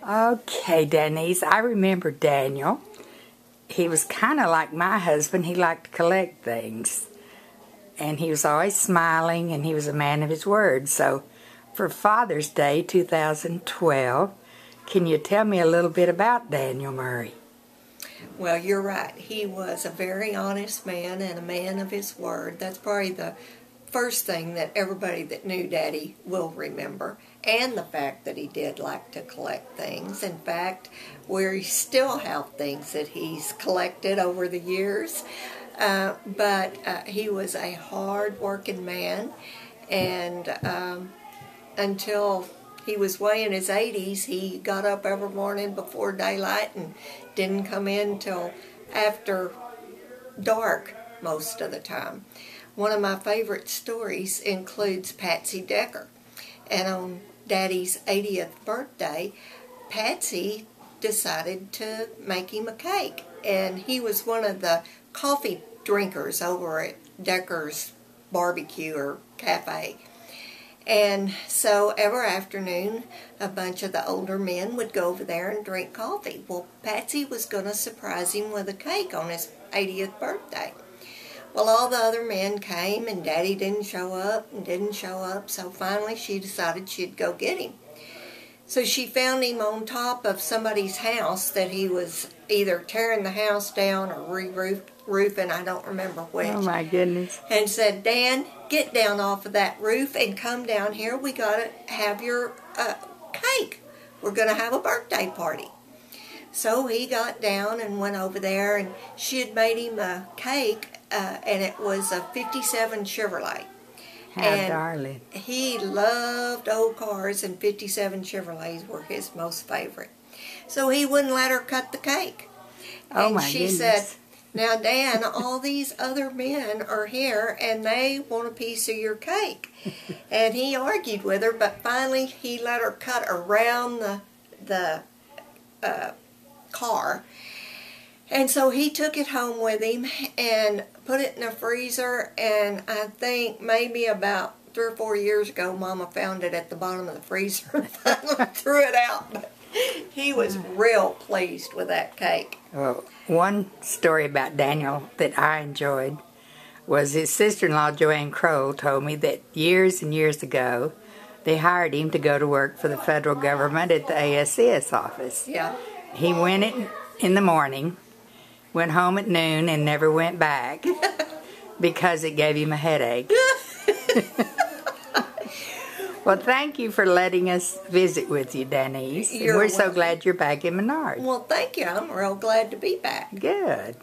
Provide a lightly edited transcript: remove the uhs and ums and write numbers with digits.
Okay, Danese, I remember Daniel. He was kind of like my husband. He liked to collect things. And he was always smiling, and he was a man of his word. So for Father's Day 2012, can you tell me a little bit about Daniel Murray? Well, you're right. He was a very honest man and a man of his word. That's probably the first thing that everybody that knew Daddy will remember. And the fact that he did like to collect things. In fact, we still have things that he's collected over the years. But he was a hard-working man, and until he was way in his 80s, he got up every morning before daylight and didn't come in till after dark most of the time. One of my favorite stories includes Patsy Decker, and on Daddy's 80th birthday, Patsy decided to make him a cake, and he was one of the coffee drinkers over at Decker's barbecue or cafe. And so every afternoon, a bunch of the older men would go over there and drink coffee. Well, Patsy was going to surprise him with a cake on his 80th birthday. Well, all the other men came, and Daddy didn't show up and didn't show up, so finally she decided she'd go get him. So she found him on top of somebody's house that he was either tearing the house down or re-roofing, I don't remember which. Oh, my goodness. And said, "Dan, get down off of that roof and come down here. We got to have your cake. We're going to have a birthday party." So he got down and went over there, and she had made him a cake, and it was a 57 Chevrolet. How darling. He loved old cars, and 57 Chevrolets were his most favorite. So he wouldn't let her cut the cake. Oh, and my she goodness. said, "Now, Dan, all these other men are here, and they want a piece of your cake." And he argued with her, but finally he let her cut around the car. And so he took it home with him and put it in the freezer, and I think maybe about 3 or 4 years ago, Mama found it at the bottom of the freezer and finally threw it out. But he was real pleased with that cake. Well, one story about Daniel that I enjoyed was his sister-in-law, Joanne Kroll, told me that years and years ago, they hired him to go to work for the federal government at the ASCS office. Yeah. He went in the morning, went home at noon, and never went back because it gave him a headache. Well, thank you for letting us visit with you, Danese. We're so glad you're back in Menard. Well, thank you. I'm real glad to be back. Good.